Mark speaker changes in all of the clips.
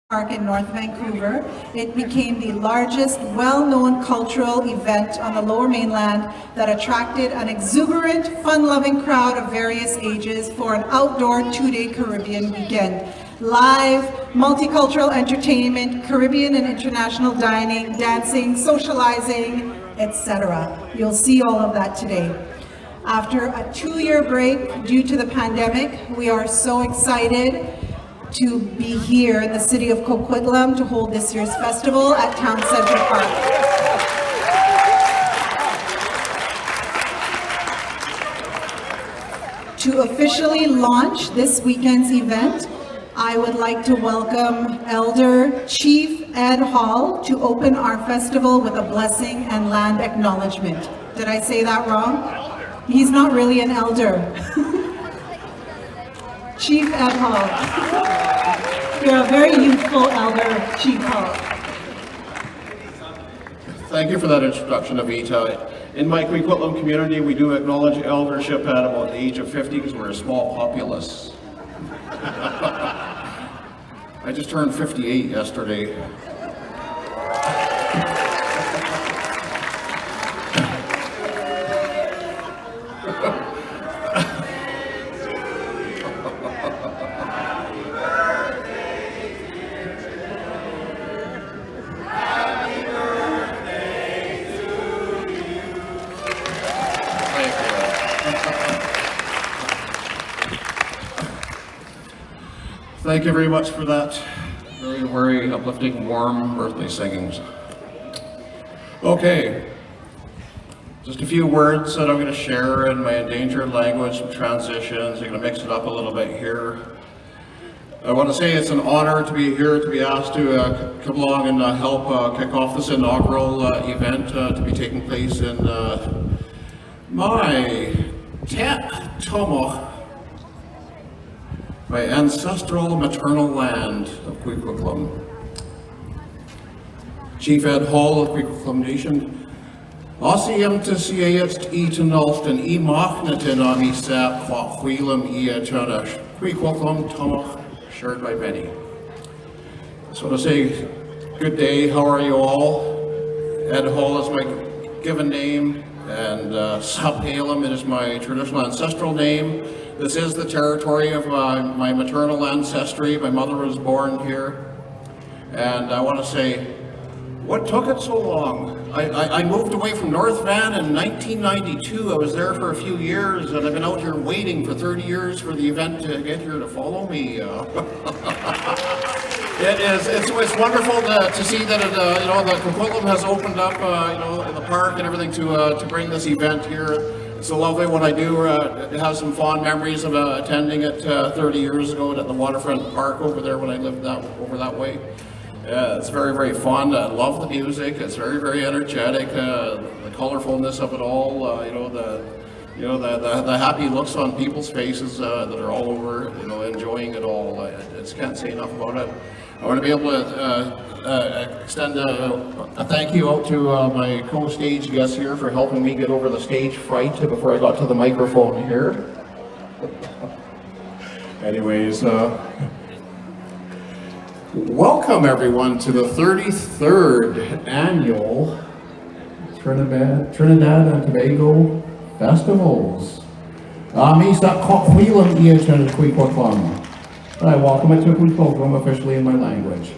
Speaker 1: Park in North Vancouver. It became the largest well-known cultural event on the Lower Mainland that attracted an exuberant, fun-loving crowd of various ages for an outdoor two-day Caribbean weekend. Live, multicultural entertainment, Caribbean and international dining, dancing, socializing, etc. You'll see all of that today. After a 2-year break due to the pandemic, we are so excited to be here in the city of Coquitlam to hold this year's festival at Town Centre Park. To officially launch this weekend's event, I would like to welcome Elder Chief Ed Hall to open our festival with a blessing and land acknowledgement. Did I say that wrong? He's not really an elder. Chief Ed Hall. You're a very youthful elder, Chief Hall.
Speaker 2: Thank you for that introduction, Avita. In my Coquitlam community, we do acknowledge eldership at about the age of 50 because we're a small populace. I just turned 58 yesterday. Thank you very much for that very, very uplifting, warm birthday singings. Okay, just a few words that I'm going to share in my endangered language, some transitions. I'm going to mix it up a little bit here. I want to say it's an honor to be here, to be asked to come along and help kick off this inaugural event to be taking place in my Tomach, my ancestral maternal land of Coquitlam. Chief Ed Hall of Coquitlam Nation, Ossium to Siaest Eatonalt and Emachnatin Ami Sap Coquitlam Eatunash, Coquitlam Tomach, shared by many. Just want to say good day, how are you all? Ed Hall is my given name, and Saphalam, it is my traditional ancestral name. This is the territory of my maternal ancestry. My mother was born here. And I want to say, what took it so long? I moved away from North Van in 1992. I was there for a few years, and I've been out here waiting for 30 years for the event to get here to follow me. It's wonderful to see that that Coquitlam has opened up, in the park and everything to bring this event here. It's so lovely when I do have some fond memories of attending it 30 years ago at the waterfront park over there when I lived over that way. It's very, very fun. I love the music. It's very, very energetic. The colorfulness of it all. The happy looks on people's faces that are all over. Enjoying it all. I just can't say enough about it. I want to be able to extend a thank you out to my co-stage guests here for helping me get over the stage fright before I got to the microphone here. Anyways, welcome everyone to the 33rd annual Trinidad and Tobago Festivals. Misa Coquitlam Eatunash Coquitlam. I welcome it to Coquitlam officially in my language.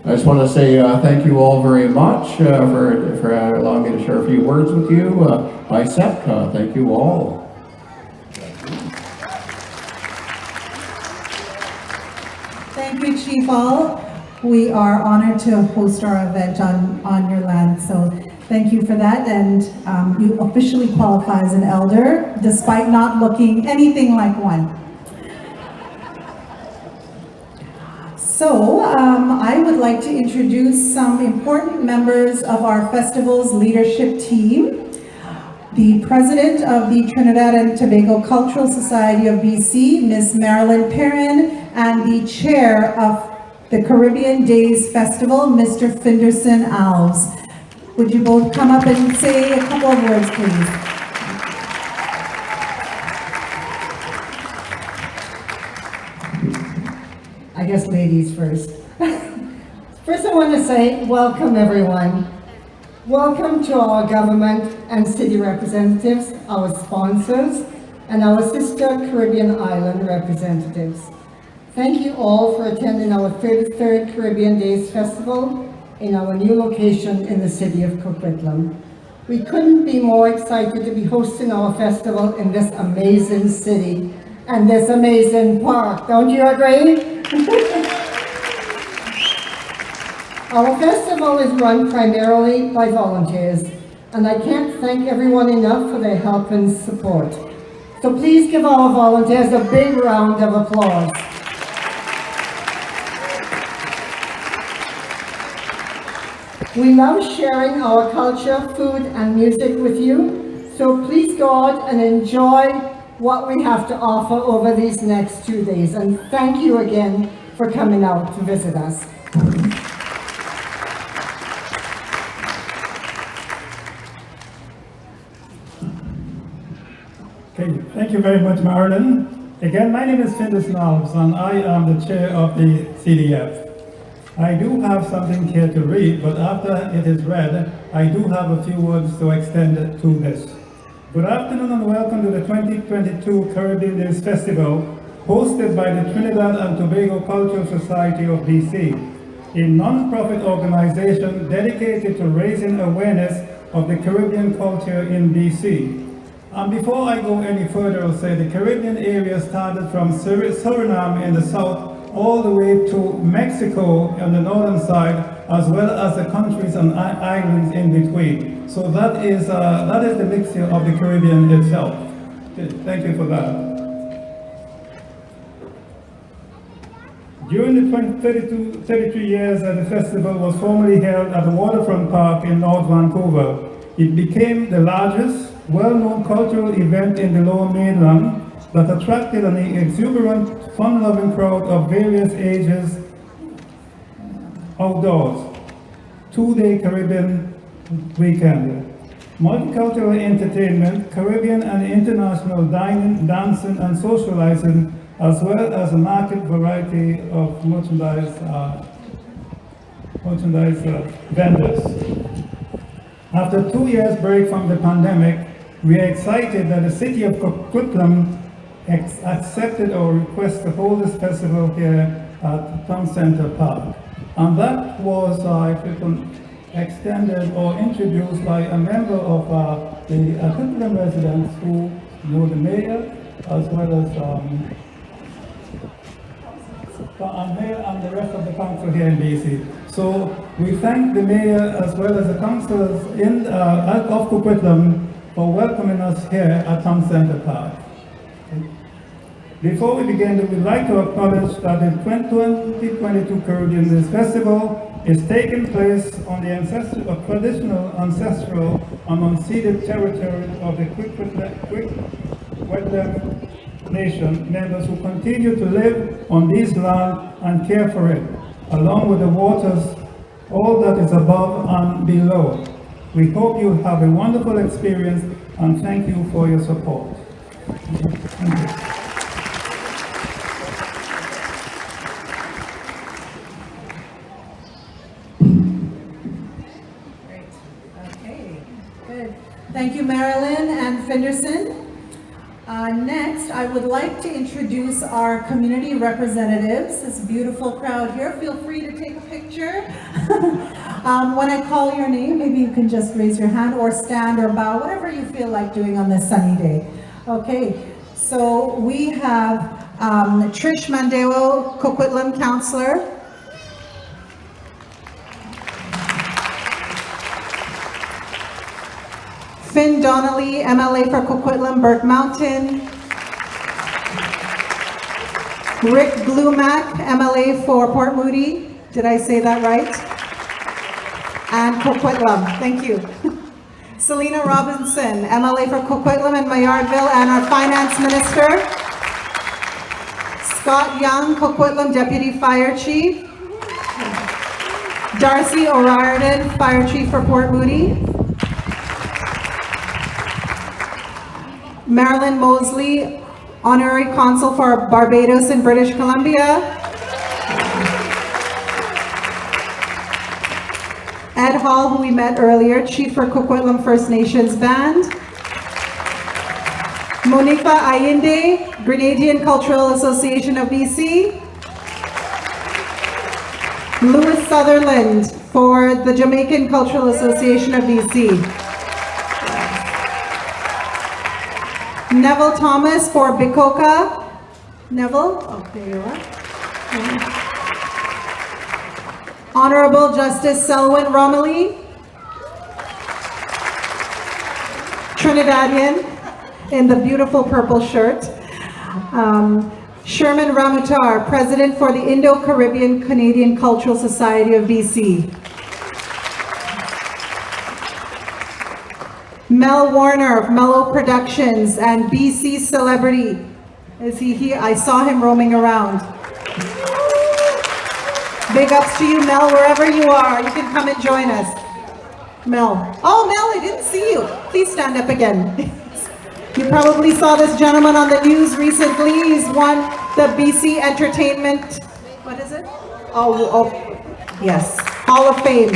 Speaker 2: I just want to say thank you all very much for allowing me to share a few words with you. Hi Sepka, thank you all.
Speaker 1: Thank you, Chief Hall. We are honored to host our event on your land, so thank you for that. And you officially qualify as an elder, despite not looking anything like one. So, I would like to introduce some important members of our festival's leadership team. The President of the Trinidad and Tobago Cultural Society of BC, Ms. Marilyn Perrin, and the Chair of the Caribbean Days Festival, Mr. Finderson Alves. Would you both come up and say a couple of words, please? I guess ladies first.
Speaker 3: First, I want to say welcome, everyone. Welcome to our government and city representatives, our sponsors, and our sister Caribbean island representatives. Thank you all for attending our 33rd Caribbean Days Festival in our new location in the city of Coquitlam. We couldn't be more excited to be hosting our festival in this amazing city and this amazing park. Don't you agree? Our festival is run primarily by volunteers, and I can't thank everyone enough for their help and support. So please give our volunteers a big round of applause. We love sharing our culture, food, and music with you, so please go out and enjoy what we have to offer over these next 2 days. And thank you again for coming out to visit us.
Speaker 4: Okay, thank you very much, Marilyn. Again, my name is Findus Knobs, and I am the chair of the CDF. I do have something here to read, but after it is read, I do have a few words to extend to this. Good afternoon and welcome to the 2022 Caribbean Days Festival, hosted by the Trinidad and Tobago Cultural Society of BC, a non-profit organization dedicated to raising awareness of the Caribbean culture in BC. And before I go any further, I'll say the Caribbean area started from Suriname in the south all the way to Mexico on the northern side, as well as the countries and islands in between. So that is the mixture of the Caribbean itself. Thank you for that. During the 33 years that the festival was formerly held at the Waterfront Park in North Vancouver, it became the largest, well-known cultural event in the Lower Mainland that attracted an exuberant, fun-loving crowd of various ages outdoors. 2-day Caribbean weekend. Multicultural entertainment, Caribbean and international dining, dancing and socializing, as well as a market variety of merchandise vendors. After 2 years break from the pandemic, we are excited that the city of Coquitlam accepted our request to hold this festival here at Town Center Park. And that was, extended or introduced by a member of the Coquitlam residents who know the mayor, as well as mayor and the rest of the council here in BC. So we thank the mayor as well as the councillors of Coquitlam for welcoming us here at Town Center Park. Before we begin, we would like to acknowledge that the 2022 Caribbean Days Festival is taking place on the traditional, ancestral, and unceded territory of the Coquitlam Nation members who continue to live on this land and care for it, along with the waters, all that is above and below. We hope you have a wonderful experience and thank you for your support. Thank you.
Speaker 1: Thank you, Marilyn and Fenderson. Next, I would like to introduce our community representatives. This beautiful crowd here. Feel free to take a picture. When I call your name, maybe you can just raise your hand or stand or bow, whatever you feel like doing on this sunny day. Okay, so we have Trish Mandeo, Coquitlam Councillor. Finn Donnelly, MLA for Coquitlam, Burke Mountain. Rick Glumac, MLA for Port Moody. Did I say that right? And Coquitlam, thank you. Selena Robinson, MLA for Coquitlam and Mayardville, and our Finance Minister. Scott Young, Coquitlam Deputy Fire Chief. Darcy O'Riordan, Fire Chief for Port Moody. Marilyn Mosley, Honorary Consul for Barbados and British Columbia. Ed Hall, who we met earlier, Chief for Coquitlam First Nations Band. Monifa Ayinde, Grenadian Cultural Association of BC. Louis Sutherland for the Jamaican Cultural Association of BC. Neville Thomas for Bikoka. Neville, oh, there you are. Honorable Justice Selwyn Romilly, Trinidadian in the beautiful purple shirt. Sherman Ramutar, President for the Indo-Caribbean Canadian Cultural Society of BC. Mel Warner of Mellow Productions and BC Celebrity. Is he here? I saw him roaming around. Big ups to you, Mel, wherever you are. You can come and join us. Mel. Oh, Mel, I didn't see you. Please stand up again. You probably saw this gentleman on the news recently. He's won the BC Entertainment, what is it? Oh, yes, Hall of Fame.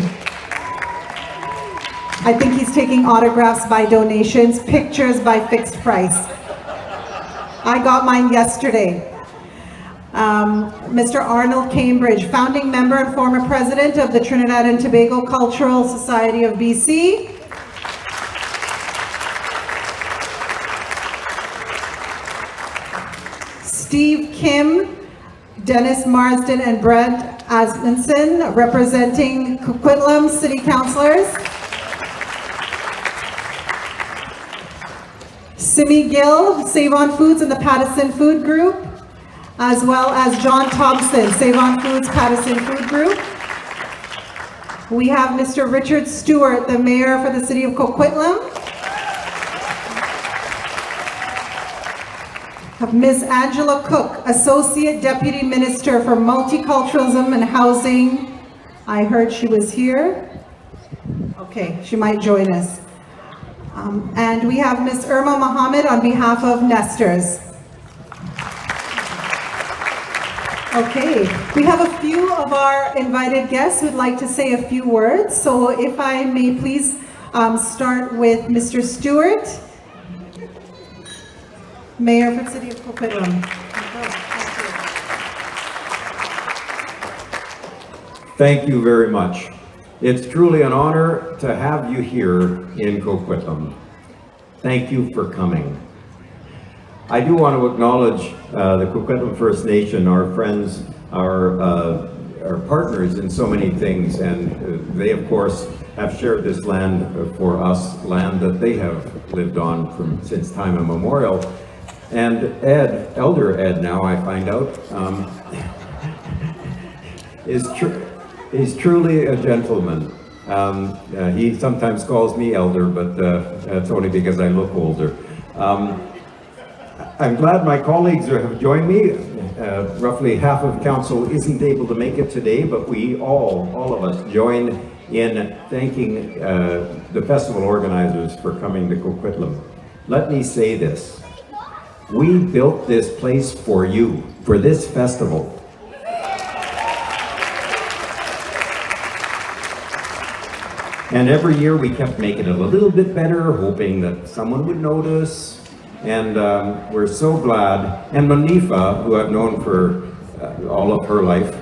Speaker 1: I think he's taking autographs by donations, pictures by fixed price. I got mine yesterday. Mr. Arnold Cambridge, founding member and former president of the Trinidad and Tobago Cultural Society of BC. Steve Kim, Dennis Marsden, and Brent Asmunsen, representing Coquitlam City Councilors. Simi Gill, Save On Foods and the Pattison Food Group, as well as John Thompson, Save On Foods, Pattison Food Group. We have Mr. Richard Stewart, the mayor for the city of Coquitlam. Ms. Angela Cook, Associate Deputy Minister for Multiculturalism and Housing. I heard she was here. Okay, she might join us. And we have Ms. Irma Mohammed on behalf of Nesters. Okay, we have a few of our invited guests who'd like to say a few words. So if I may please start with Mr. Stewart, Mayor for the City of Coquitlam.
Speaker 5: Thank you very much. It's truly an honor to have you here in Coquitlam. Thank you for coming. I do want to acknowledge the Coquitlam First Nation, our friends, our partners in so many things, and they of course have shared this land for us, land that they have lived on since time immemorial. And Ed, Elder Ed now I find out, is truly a gentleman. He sometimes calls me elder, but that's only because I look older. I'm glad my colleagues have joined me. Roughly half of council isn't able to make it today, but we all of us join in thanking the festival organizers for coming to Coquitlam. Let me say this. We built this place for you, for this festival. And every year we kept making it a little bit better, hoping that someone would notice. And we're so glad. And Monifa, who I've known for all of her life,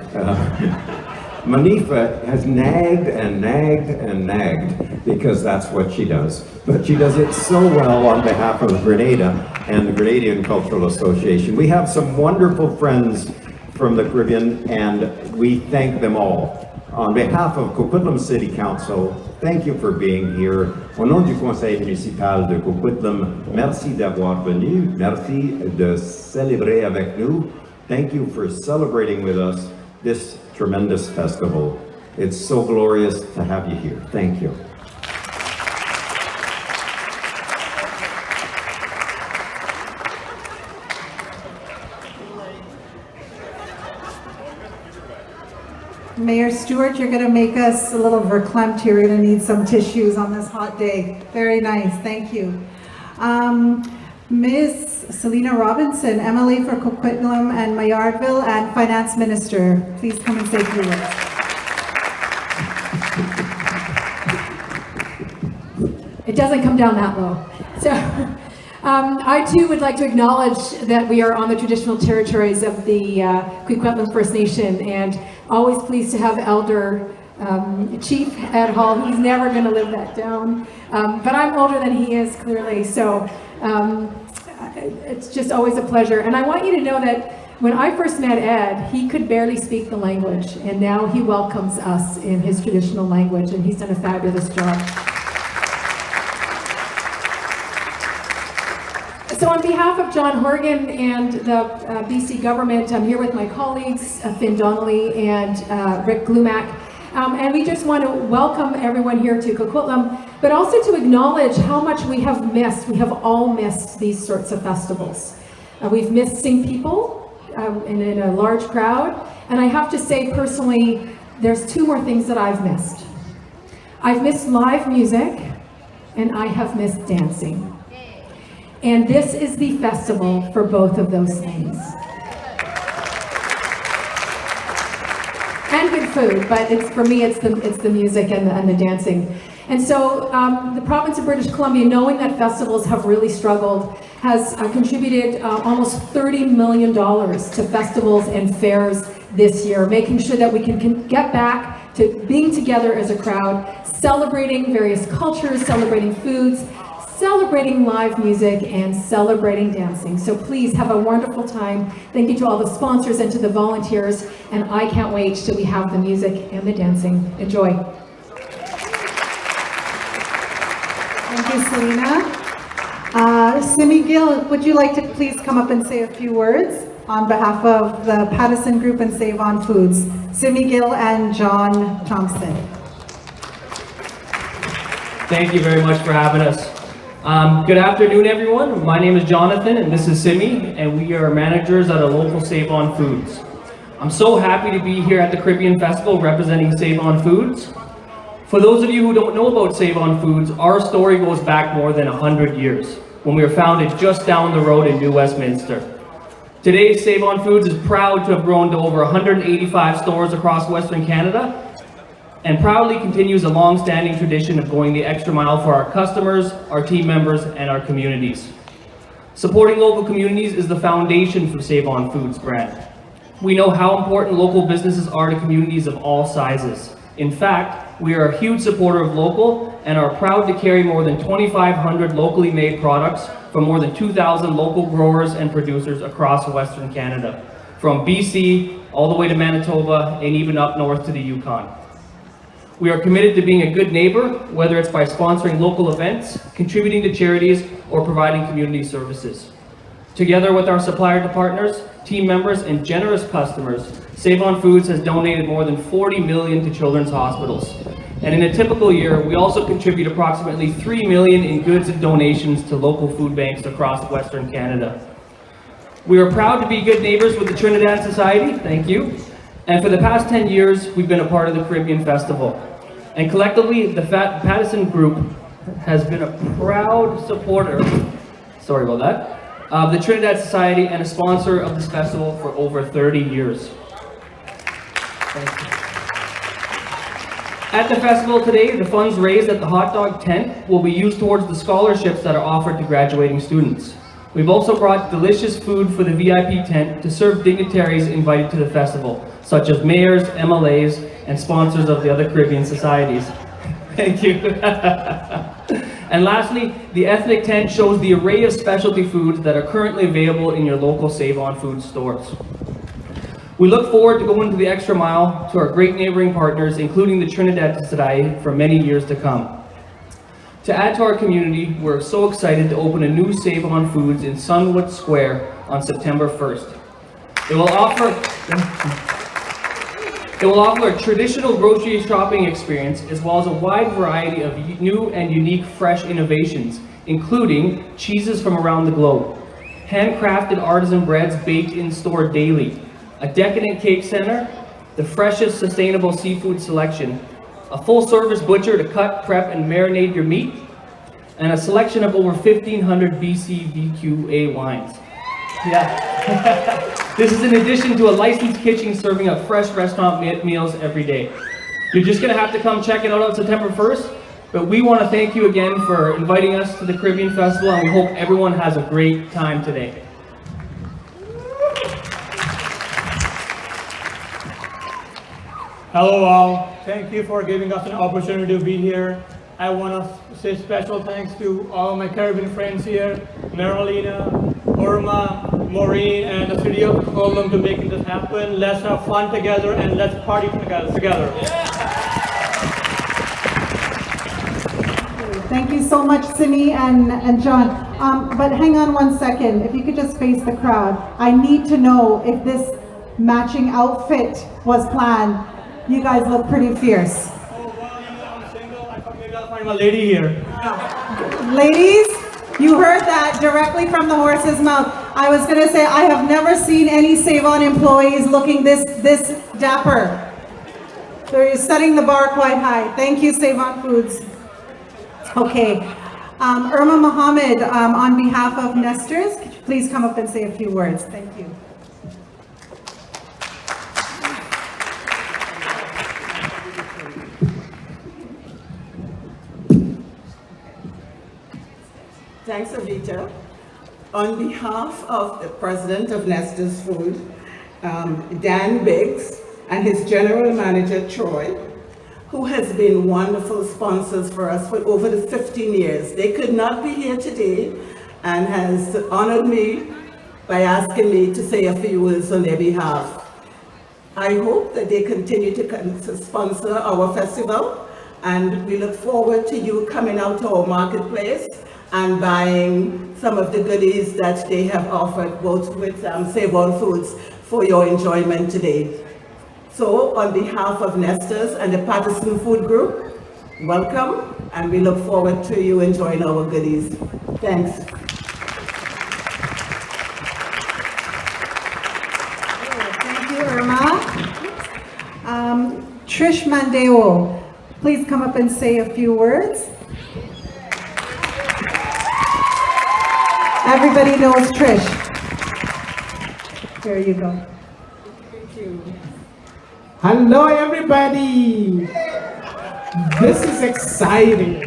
Speaker 5: Monifa has nagged and nagged and nagged because that's what she does. But she does it so well on behalf of Grenada and the Grenadian Cultural Association. We have some wonderful friends from the Caribbean and we thank them all. On behalf of Coquitlam City Council, thank you for being here. Au nom du Conseil municipal de Coquitlam, merci d'avoir venu. Merci de célébrer avec nous. Thank you for celebrating with us this tremendous festival. It's so glorious to have you here. Thank you.
Speaker 1: Mayor Stewart, you're going to make us a little verklempt here. We're going to need some tissues on this hot day. Very nice, thank you. Ms. Selena Robinson, MLA for Coquitlam and Mayardville and Finance Minister. Please come and say a few words.
Speaker 6: It doesn't come down that low. So I too would like to acknowledge that we are on the traditional territories of the Coquitlam First Nation, and always pleased to have Elder Chief Ed Hall. He's never going to live that down. But I'm older than he is, clearly, so it's just always a pleasure. And I want you to know that when I first met Ed, he could barely speak the language, and now he welcomes us in his traditional language, and he's done a fabulous job. So on behalf of John Horgan and the BC government, I'm here with my colleagues, Finn Donnelly and Rick Glumac. And we just want to welcome everyone here to Coquitlam, but also to acknowledge how much we have missed. We have all missed these sorts of festivals. We've missed seeing people in a large crowd. And I have to say personally, there's two more things that I've missed. I've missed live music, and I have missed dancing. And this is the festival for both of those things. And good food, but for me, it's the music and the dancing. And so the province of British Columbia, knowing that festivals have really struggled, has contributed almost $30 million to festivals and fairs this year, making sure that we can get back to being together as a crowd, celebrating various cultures, celebrating foods, celebrating live music, and celebrating dancing. So please have a wonderful time. Thank you to all the sponsors and to the volunteers, and I can't wait till we have the music and the dancing. Enjoy.
Speaker 1: Thank you, Selena. Simi Gill, would you like to please come up and say a few words on behalf of the Pattison Group and Save On Foods? Simi Gill and John Thompson.
Speaker 7: Thank you very much for having us. Good afternoon, everyone. My name is Jonathan, and this is Simi, and we are managers at a local Save On Foods. I'm so happy to be here at the Caribbean Festival representing Save On Foods. For those of you who don't know about Save On Foods, our story goes back more than 100 years, when we were founded just down the road in New Westminster. Today, Save On Foods is proud to have grown to over 185 stores across Western Canada, and proudly continues a long-standing tradition of going the extra mile for our customers, our team members, and our communities. Supporting local communities is the foundation for Save On Foods brand. We know how important local businesses are to communities of all sizes. In fact, we are a huge supporter of local and are proud to carry more than 2,500 locally made products from more than 2,000 local growers and producers across Western Canada, from BC all the way to Manitoba and even up north to the Yukon. We are committed to being a good neighbor, whether it's by sponsoring local events, contributing to charities, or providing community services. Together with our supplier partners, team members, and generous customers, Save On Foods has donated more than $40 million to children's hospitals. And in a typical year, we also contribute approximately $3 million in goods and donations to local food banks across Western Canada. We are proud to be good neighbors with the Trinidad Society, thank you. And for the past 10 years, we've been a part of the Caribbean Festival. And collectively, the Pattison Group has been a proud supporter, sorry about that, of the Trinidad Society and a sponsor of this festival for over 30 years. Thank you. At the festival today, the funds raised at the hot dog tent will be used towards the scholarships that are offered to graduating students. We've also brought delicious food for the VIP tent to serve dignitaries invited to the festival, such as mayors, MLAs, and sponsors of the other Caribbean societies. Thank you. And lastly, the ethnic tent shows the array of specialty foods that are currently available in your local Save On Foods stores. We look forward to going to the extra mile to our great neighboring partners, including the Trinidad Society, for many years to come. To add to our community, we're so excited to open a new Save On Foods in Sunwood Square on September 1st. It will offer a traditional grocery shopping experience, as well as a wide variety of new and unique fresh innovations, including cheeses from around the globe, handcrafted artisan breads baked in store daily, a decadent cake center, the freshest sustainable seafood selection, a full-service butcher to cut, prep, and marinate your meat, and a selection of over 1,500 BC VQA wines. Yeah. This is in addition to a licensed kitchen serving up fresh restaurant meals every day. You're just gonna have to come check it out on September 1st. But we want to thank you again for inviting us to the Caribbean Festival, and we hope everyone has a great time today.
Speaker 8: Hello all, thank you for giving us an opportunity to be here. I want to say special thanks to all my Caribbean friends here, Marolina, Irma, Maureen, and the city of Coquitlam to making this happen. Let's have fun together and let's party together.
Speaker 1: Thank you so much, Simi and John. But hang on one second, if you could just face the crowd. I need to know if this matching outfit was planned. You guys look pretty fierce.
Speaker 8: Oh, well, you know, I'm single. I thought maybe I'll find my lady here.
Speaker 1: Ladies, you heard that directly from the horse's mouth. I was gonna say, I have never seen any Save-On employees looking this dapper. They're setting the bar quite high. Thank you, Save-On Foods. Okay, Irma Mohammed, on behalf of Nesters, could you please come up and say a few words? Thank you.
Speaker 9: Thanks, Avita. On behalf of the president of Nesters Food, Dan Biggs, and his general manager, Troy, who has been wonderful sponsors for us for over the 15 years. They could not be here today and has honored me by asking me to say a few words on their behalf. I hope that they continue to sponsor our festival, and we look forward to you coming out to our marketplace and buying some of the goodies that they have offered, both with Save-On Foods, for your enjoyment today. So on behalf of Nesters and the Patterson Food Group, welcome, and we look forward to you enjoying our goodies. Thanks.
Speaker 1: Thank you, Irma. Trish Mandeo, please come up and say a few words. Everybody knows Trish. There you go.
Speaker 9: Thank you.
Speaker 10: Hello everybody! This is exciting.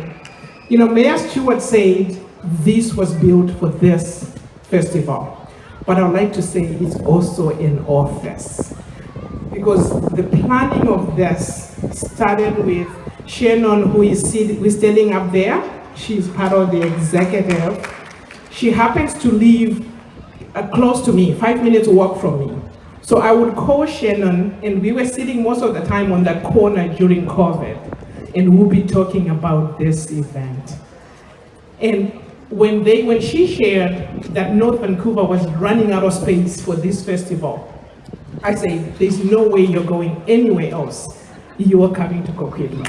Speaker 10: You know, Mayor Stewart said this was built for this festival. But I would like to say it's also in office. Because the planning of this started with Shannon, who is standing up there. She's part of the executive. She happens to live close to me, 5 minutes walk from me. So I would call Shannon, and we were sitting most of the time on that corner during COVID, and we'll be talking about this event. And when she shared that North Vancouver was running out of space for this festival, I said, there's no way you're going anywhere else. You are coming to Coquitlam.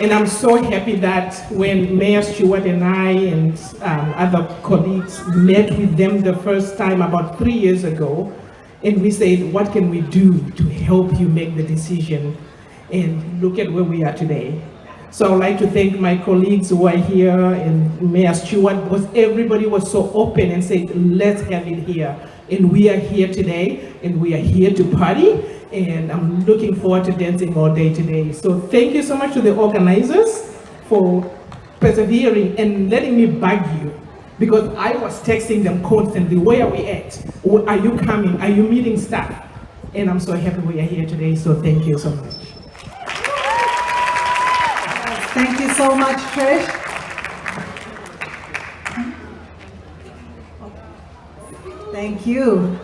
Speaker 10: And I'm so happy that when Mayor Stewart and I and other colleagues met with them the first time about 3 years ago, and we said, what can we do to help you make the decision? And look at where we are today. So I'd like to thank my colleagues who are here, and Mayor Stewart, because everybody was so open and said, let's have it here. And we are here today, and we are here to party. And I'm looking forward to dancing all day today. So thank you so much to the organizers for persevering and letting me bug you. Because I was texting them constantly, where are we at? Are you coming? Are you meeting staff? And I'm so happy we are here today, so thank you so much.
Speaker 1: Thank you so much, Trish. Thank you.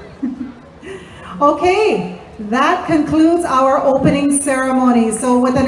Speaker 1: Okay. That concludes our opening ceremony. So with an